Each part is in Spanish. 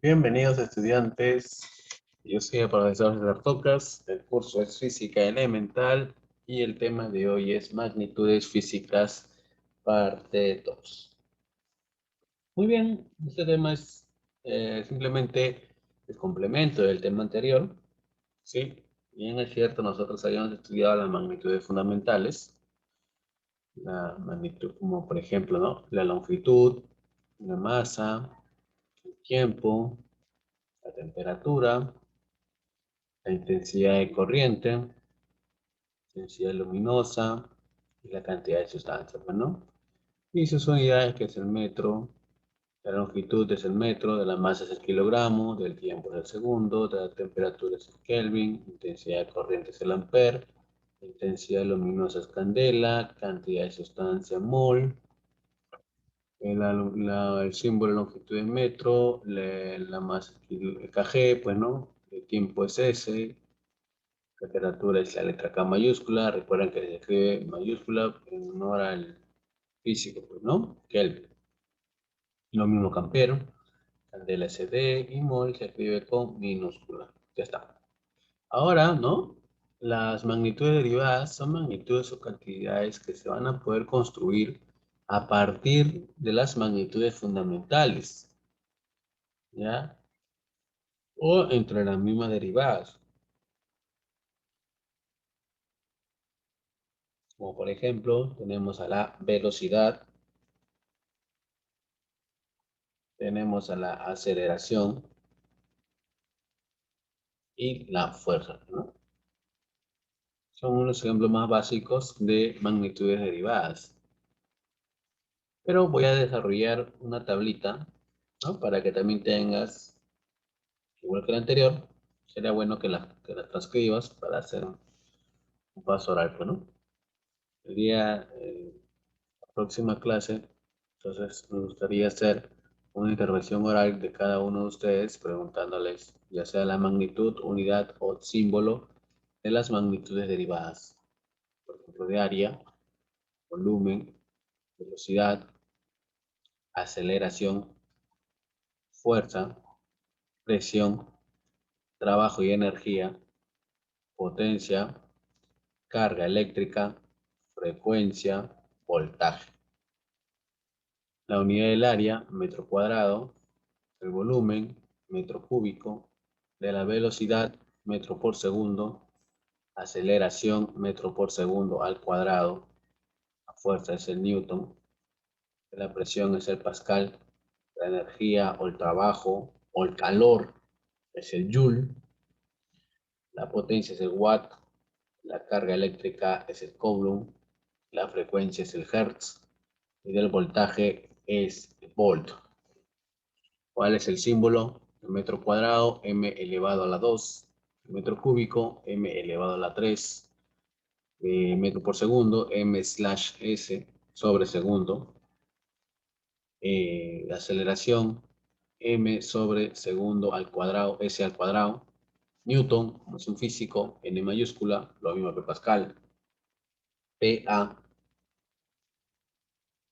Bienvenidos estudiantes, yo soy el profesor César Tocas, el curso es Física Elemental y el tema de hoy es Magnitudes Físicas, parte 2. Muy bien, este tema es simplemente el complemento del tema anterior, ¿sí? Bien es cierto, nosotros habíamos estudiado las magnitudes fundamentales, la magnitud como por ejemplo, ¿no? La longitud, la masa, el tiempo, la temperatura, la intensidad de corriente, la intensidad luminosa y la cantidad de sustancias, ¿no? Y sus unidades, que es el metro, la longitud es el metro, de la masa es el kilogramo, del tiempo es el segundo, de la temperatura es el Kelvin, intensidad de corriente es el ampere, intensidad luminosa es candela, cantidad de sustancia mol, el símbolo de longitud es metro, la masa es kg, pues no, el tiempo es S, temperatura es la letra K mayúscula. Recuerden que se escribe mayúscula en honor al físico, pues, ¿no? Kelvin. Lo mismo que ampero, candela SD y mol se escribe con minúscula. Ya está. Ahora, ¿no? Las magnitudes derivadas son magnitudes o cantidades que se van a poder construir a partir de las magnitudes fundamentales, ¿ya? O entre las mismas derivadas. Como por ejemplo, tenemos a la velocidad, tenemos a la aceleración y la fuerza, ¿no? Son unos ejemplos más básicos de magnitudes derivadas. Pero voy a desarrollar una tablita, ¿no? Para que también tengas, igual que la anterior, sería bueno que la transcribas para hacer un paso oral, pues, ¿no? El día, la próxima clase, entonces me gustaría hacer una intervención oral de cada uno de ustedes, preguntándoles ya sea la magnitud, unidad o símbolo de las magnitudes derivadas. Por ejemplo, de área, volumen, velocidad, aceleración, fuerza, presión, trabajo y energía, potencia, carga eléctrica, frecuencia, voltaje. La unidad del área, metro cuadrado, el volumen, metro cúbico, de la velocidad, metro por segundo, aceleración, metro por segundo al cuadrado, la fuerza es el newton, la presión es el pascal, la energía o el trabajo o el calor es el joule, la potencia es el watt, la carga eléctrica es el coulomb, la frecuencia es el hertz y el voltaje es el volt. ¿Cuál es el símbolo? El metro cuadrado, m elevado a la 2, el metro cúbico, m elevado a la 3, metro por segundo, m slash s sobre segundo, la aceleración, m sobre segundo al cuadrado, s al cuadrado, Newton, como es un físico, n mayúscula, lo mismo que Pascal, PA,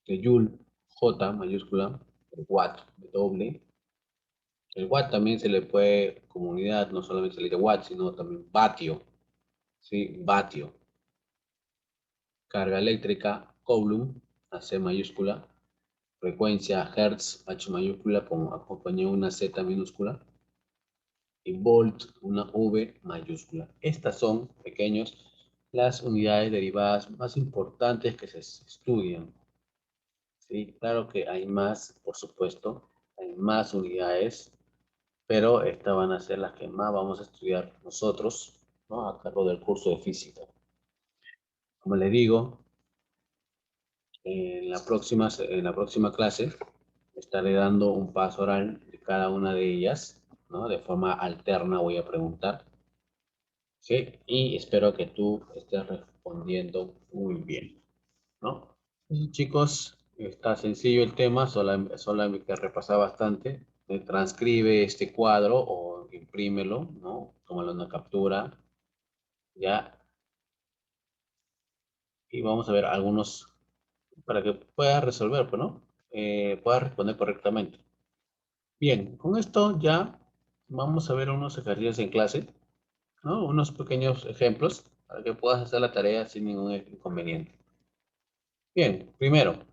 de Joule, J mayúscula, el watt, de doble. El watt también se le puede, como unidad, no solamente se le dice watt, sino también vatio, ¿sí? Vatio. Carga eléctrica, Coulomb, a C mayúscula. Frecuencia, Hertz, H mayúscula, con acompañó una Z minúscula. Y volt, una V mayúscula. Estas son, pequeños, las unidades derivadas más importantes que se estudian. Sí, claro que hay más, por supuesto, hay más unidades, pero estas van a ser las que más vamos a estudiar nosotros, ¿no? A cargo del curso de física. Como les digo, en la próxima clase estaré dando un paso oral de cada una de ellas, ¿no? De forma alterna voy a preguntar, ¿sí? Y espero que tú estés respondiendo muy bien, ¿no? Y chicos, está sencillo el tema, solo hay que repasar bastante. Transcribe este cuadro o imprímelo, ¿no? Tómalo una captura, ya. Y vamos a ver algunos para que puedas resolver, pues, ¿no? Puedas responder correctamente. Bien, con esto ya vamos a ver unos ejercicios en clase, ¿no? Unos pequeños ejemplos para que puedas hacer la tarea sin ningún inconveniente. Bien, primero,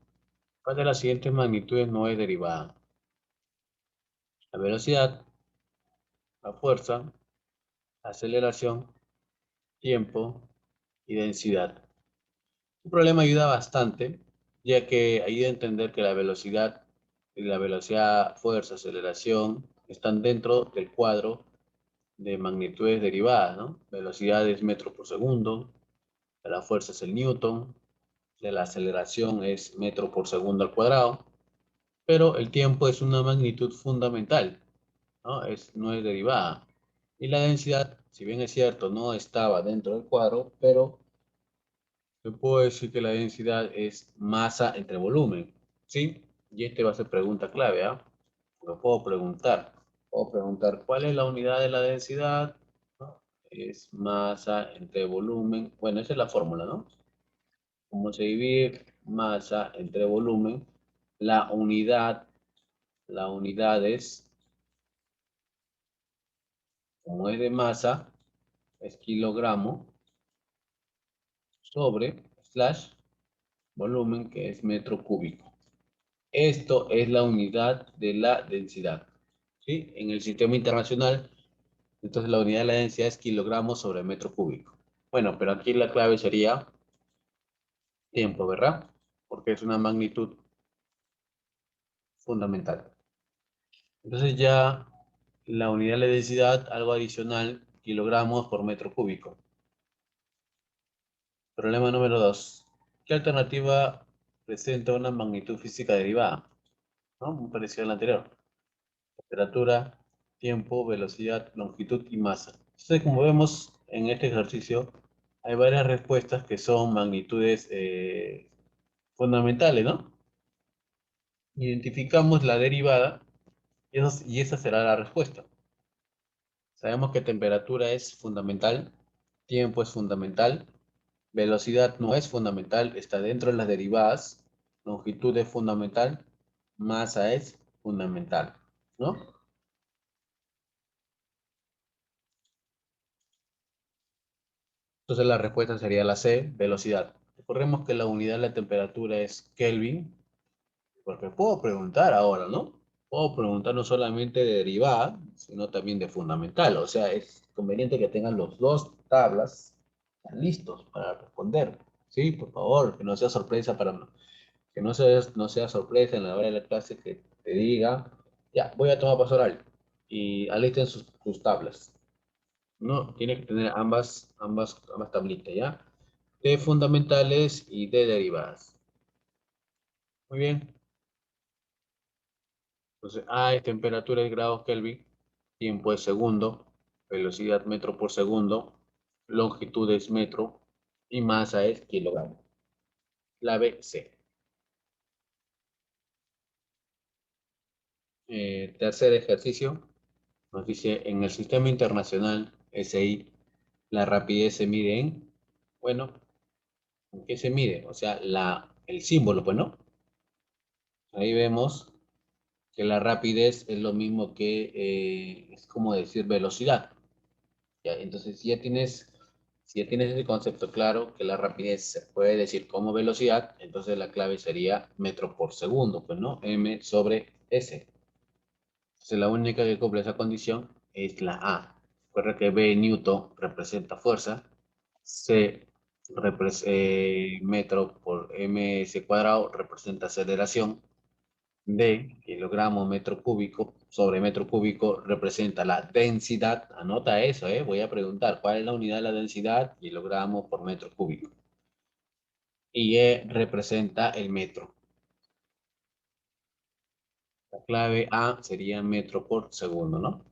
¿cuál de las siguientes magnitudes no es derivada? La velocidad, la fuerza, la aceleración, tiempo y densidad. Un problema ayuda bastante, ya que ayuda a entender que la velocidad y la velocidad, fuerza, aceleración están dentro del cuadro de magnitudes derivadas, ¿no? Velocidad es metro por segundo, de la fuerza es el newton, de la aceleración es metro por segundo al cuadrado, pero el tiempo es una magnitud fundamental, ¿no? No es derivada. Y la densidad, si bien es cierto, no estaba dentro del cuadro, pero te puedo decir que la densidad es masa entre volumen, ¿sí? Y este va a ser pregunta clave, ¿ah? Lo puedo preguntar. Puedo preguntar, ¿cuál es la unidad de la densidad? ¿No? Es masa entre volumen. Bueno, esa es la fórmula, ¿no? ¿Cómo se divide masa entre volumen? La la unidad es, como es de masa, es kilogramo sobre slash volumen, que es metro cúbico. Esto es la unidad de la densidad, ¿sí? En el sistema internacional, entonces la unidad de la densidad es kilogramos sobre metro cúbico. Bueno, pero aquí la clave sería tiempo, ¿verdad? Porque es una magnitud fundamental. Entonces ya la unidad de la densidad, algo adicional, kilogramos por metro cúbico. Problema número 2. ¿Qué alternativa presenta una magnitud física derivada? ¿No? Muy parecido a la anterior. Temperatura, tiempo, velocidad, longitud y masa. Entonces, como vemos en este ejercicio, hay varias respuestas que son magnitudes fundamentales, ¿no? Identificamos la derivada y esa será la respuesta. Sabemos que temperatura es fundamental, tiempo es fundamental, velocidad no es fundamental, está dentro de las derivadas, longitud es fundamental, masa es fundamental, ¿no? Entonces la respuesta sería la C, velocidad. Recordemos que la unidad de la temperatura es Kelvin, porque puedo preguntar ahora, ¿no? Puedo preguntar no solamente de derivada, sino también de fundamental. O sea, es conveniente que tengan los dos tablas listos para responder. Sí, por favor, que no sea sorpresa que no sea sorpresa en la hora de la clase que te diga, ya, voy a tomar paso oral y alisten sus tablas. No, tiene que tener ambas tablitas, ¿ya? De fundamentales y de derivadas. Muy bien. Entonces, A es temperatura en grados Kelvin, tiempo es segundo, velocidad metro por segundo, longitud es metro y masa es kilogramo. Clave C. Tercer ejercicio. Nos dice, en el sistema internacional SI, la rapidez se mide en, bueno, ¿en qué se mide? O sea, el símbolo, pues, ¿no? Ahí vemos que la rapidez es lo mismo que, es como decir velocidad. ¿Ya? Entonces, si ya tienes ese concepto claro, que la rapidez se puede decir como velocidad, entonces la clave sería metro por segundo, pues, ¿no? M sobre S. Entonces, la única que cumple esa condición es la A. Recuerda que B, Newton, representa fuerza, C, metro por ms cuadrado, representa aceleración, D, kilogramo metro cúbico sobre metro cúbico representa la densidad. Anota eso, ¿eh? Voy a preguntar, ¿cuál es la unidad de la densidad? Kilogramo por metro cúbico. Y E representa el metro. La clave A sería metro por segundo, ¿no?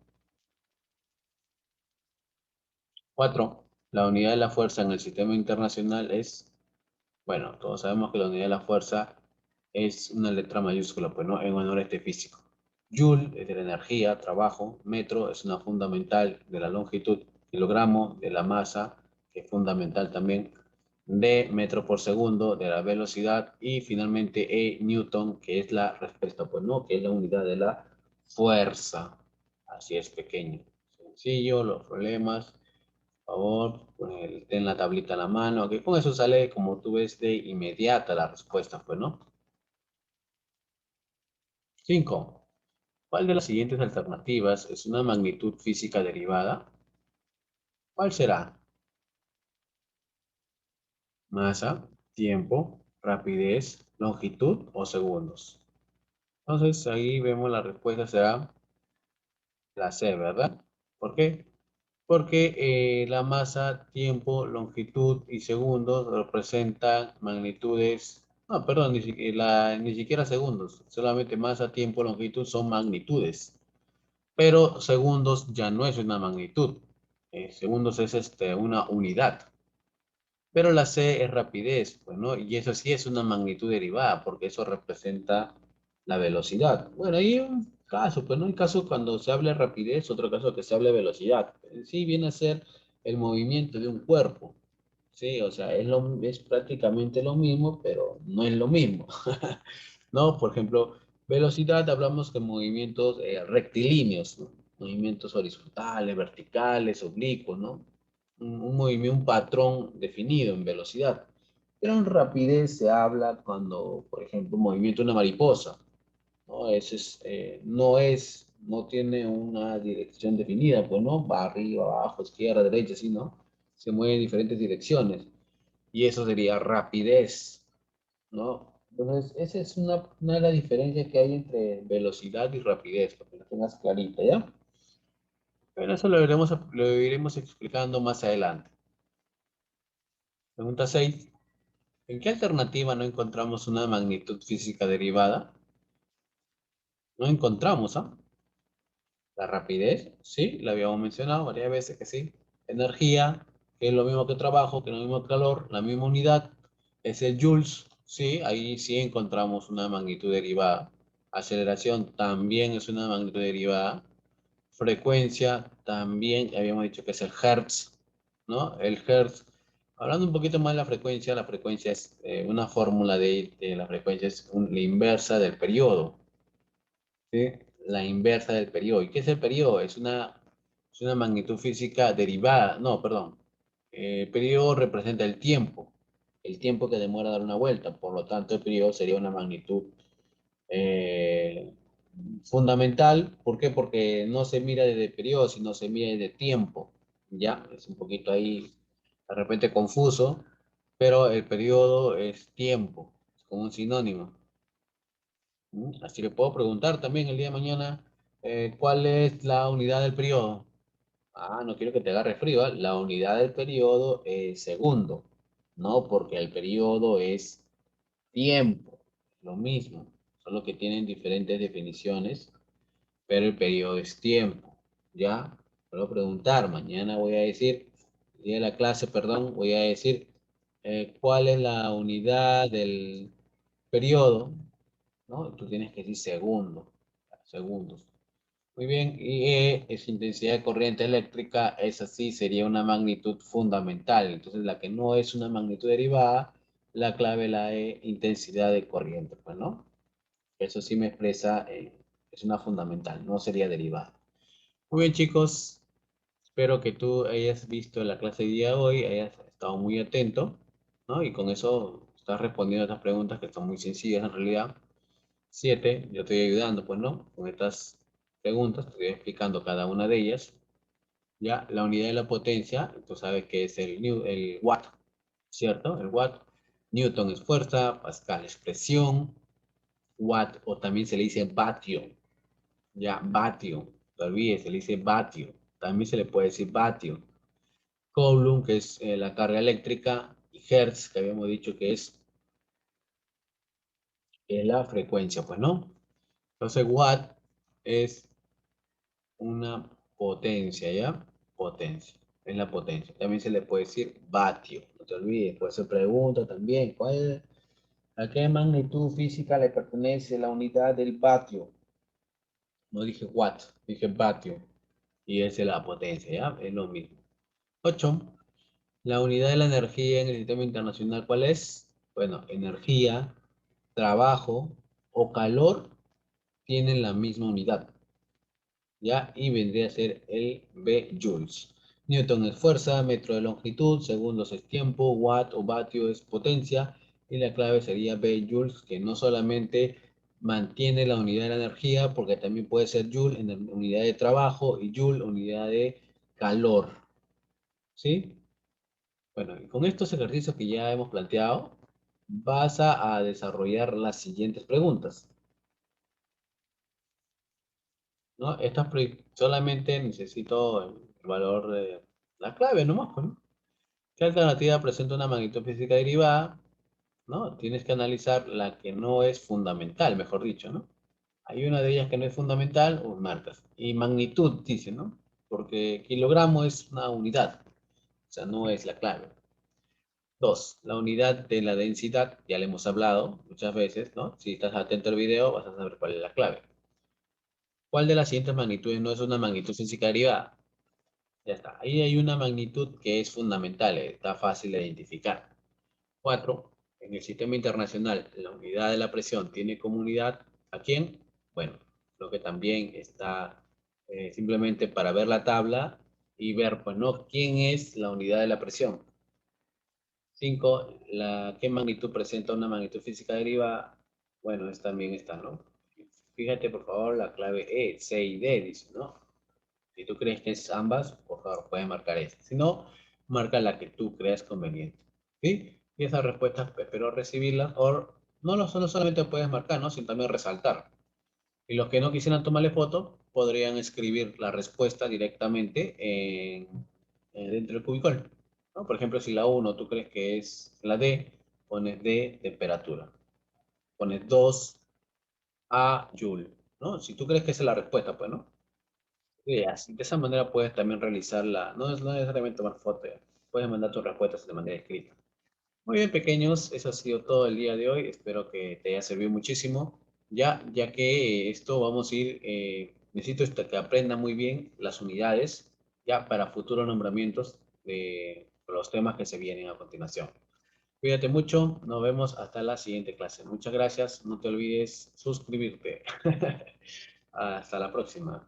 4. La unidad de la fuerza en el sistema internacional es, bueno, todos sabemos que la unidad de la fuerza es una letra mayúscula, pues no, en honor a este físico. Joule es de la energía, trabajo. Metro es una fundamental de la longitud. Kilogramo de la masa, que es fundamental también. D, metro por segundo de la velocidad. Y finalmente E, Newton, que es la respuesta, pues no, que es la unidad de la fuerza. Así es, pequeño. Sencillo, los problemas. Por favor, ten la tablita a la mano, que con eso sale, como tú ves, de inmediata la respuesta, pues, ¿no? 5. ¿Cuál de las siguientes alternativas es una magnitud física derivada? ¿Cuál será? Masa, tiempo, rapidez, longitud o segundos. Entonces, ahí vemos la respuesta será la C, ¿verdad? ¿Por qué? Porque la masa, tiempo, longitud y segundos representan magnitudes, no, perdón, ni siquiera segundos, solamente masa, tiempo, longitud son magnitudes, pero segundos ya no es una magnitud. Segundos es una unidad, pero la C es rapidez, pues, ¿no? Y eso sí es una magnitud derivada, porque eso representa la velocidad. Bueno, hay un caso, pues, ¿no? Hay caso cuando se habla de rapidez, otro caso que se habla de velocidad. Sí viene a ser el movimiento de un cuerpo, ¿sí? O sea, es prácticamente lo mismo, pero no es lo mismo, ¿no? Por ejemplo, velocidad hablamos de movimientos rectilíneos, ¿no? Movimientos horizontales, verticales, oblicuos, ¿no? Un movimiento, un patrón definido en velocidad. Pero en rapidez se habla cuando, por ejemplo, un movimiento de una mariposa, ¿no? Ese no tiene una dirección definida, pues, ¿no? Va arriba, abajo, izquierda, derecha, así, ¿no? Se mueve en diferentes direcciones. Y eso sería rapidez, ¿no? Entonces, esa es una de las diferencias que hay entre velocidad y rapidez, para que lo tengas clarita, ¿ya? Pero eso lo iremos explicando más adelante. Pregunta 6. ¿En qué alternativa no encontramos una magnitud física derivada? No encontramos, ¿ah? La rapidez, sí, la habíamos mencionado varias veces que sí. Energía, que es lo mismo que trabajo, que es lo mismo que calor, la misma unidad, es el joules, sí, ahí sí encontramos una magnitud derivada. Aceleración también es una magnitud derivada. Frecuencia también habíamos dicho que es el hertz, ¿no? El hertz. Hablando un poquito más de la frecuencia es una fórmula de la frecuencia, es la inversa del periodo. ¿Sí? La inversa del periodo. ¿Y qué es el periodo? Es una magnitud física derivada. No, perdón. El periodo representa el tiempo que demora dar una vuelta. Por lo tanto, el periodo sería una magnitud eh, fundamental. ¿Por qué? Porque no se mira desde periodo, sino se mira desde tiempo. Ya, es un poquito ahí de repente confuso, pero el periodo es tiempo, es como un sinónimo. Así que puedo preguntar también el día de mañana, ¿cuál es la unidad del periodo? Ah, no quiero que te agarre frío, ¿eh? La unidad del periodo es segundo, no porque el periodo es tiempo, lo mismo, solo que tienen diferentes definiciones, pero el periodo es tiempo, ¿ya? Puedo preguntar, mañana voy a decir, el día de la clase, perdón, voy a decir, ¿cuál es la unidad del periodo? ¿No? Tú tienes que decir segundos. Muy bien, y E es intensidad de corriente eléctrica, esa sí sería una magnitud fundamental. Entonces, la que no es una magnitud derivada, la clave la E, intensidad de corriente, pues, ¿no? Eso sí me expresa, es una fundamental, no sería derivada. Muy bien, chicos, espero que tú hayas visto la clase de día de hoy, hayas estado muy atento, ¿no? Y con eso estás respondiendo a estas preguntas que son muy sencillas en realidad. 7, yo estoy ayudando, pues, ¿no? Con estas preguntas, te estoy explicando cada una de ellas. Ya, la unidad de la potencia, tú sabes que es el watt, ¿cierto? El watt. Newton es fuerza, Pascal es presión, watt, o también se le dice vatio. Ya, vatio, no olvides, se le dice vatio. También se le puede decir vatio. Coulomb, que es la carga eléctrica, y Hertz, que habíamos dicho que es la frecuencia, pues, ¿no? Entonces, watt es una potencia, ¿ya? Potencia, es la potencia. También se le puede decir vatio, no te olvides. Puede ser pregunta también, ¿a qué magnitud física le pertenece la unidad del vatio? No dije watt, dije vatio. Y esa es la potencia, ¿ya? Es lo mismo. 8. La unidad de la energía en el sistema internacional, ¿cuál es? Bueno, energía, trabajo o calor tienen la misma unidad. ¿ya? Y vendría a ser el B, joules. Newton es fuerza, metro de longitud, segundos es tiempo, watt o vatio es potencia, y la clave sería B, joules, que no solamente mantiene la unidad de la energía, porque también puede ser joule en unidad de trabajo y joule unidad de calor, ¿sí? Bueno, y con estos ejercicios que ya hemos planteado, vas a desarrollar las siguientes preguntas, ¿no? Solamente necesito el valor de la clave nomás, pues, ¿no? ¿Qué alternativa presenta una magnitud física derivada? ¿No? Tienes que analizar la que no es fundamental, mejor dicho, ¿no? Hay una de ellas que no es fundamental, o marcas. Y magnitud, dice, ¿no? Porque kilogramo es una unidad, o sea, no es la clave. Dos, la unidad de la densidad, ya le hemos hablado muchas veces, ¿no? Si estás atento al video, vas a saber cuál es la clave. ¿Cuál de las siguientes magnitudes no es una magnitud física derivada? Ya está. Ahí hay una magnitud que es fundamental, está fácil de identificar. 4. En el sistema internacional, la unidad de la presión tiene como unidad ¿a quién? Bueno, lo que también está simplemente para ver la tabla y ver, pues, ¿no? ¿Quién es la unidad de la presión? 5. ¿Qué magnitud presenta una magnitud física derivada? Bueno, también está, ¿no? Fíjate, por favor, la clave E, C y D, dice, ¿no? Si tú crees que es ambas, por favor, puedes marcar esta. Si no, marca la que tú creas conveniente. ¿Sí? Y esas respuestas espero recibirlas. O no solamente puedes marcar, ¿no? Sino también resaltar. Y los que no quisieran tomarle foto, podrían escribir la respuesta directamente dentro del cubicol, ¿no? Por ejemplo, si la uno tú crees que es la D, pones D, temperatura. Pones 2 a Joule, ¿no? Si tú crees que esa es la respuesta, pues, ¿no? Y así, de esa manera puedes también realizarla. No necesariamente tomar foto, ya. Puedes mandar tus respuestas de manera escrita. Muy bien, pequeños, eso ha sido todo el día de hoy. Espero que te haya servido muchísimo. Ya que esto vamos a ir, necesito que aprenda muy bien las unidades, ya para futuros nombramientos de los temas que se vienen a continuación. Cuídate mucho, nos vemos hasta la siguiente clase. Muchas gracias, no te olvides suscribirte. Hasta la próxima.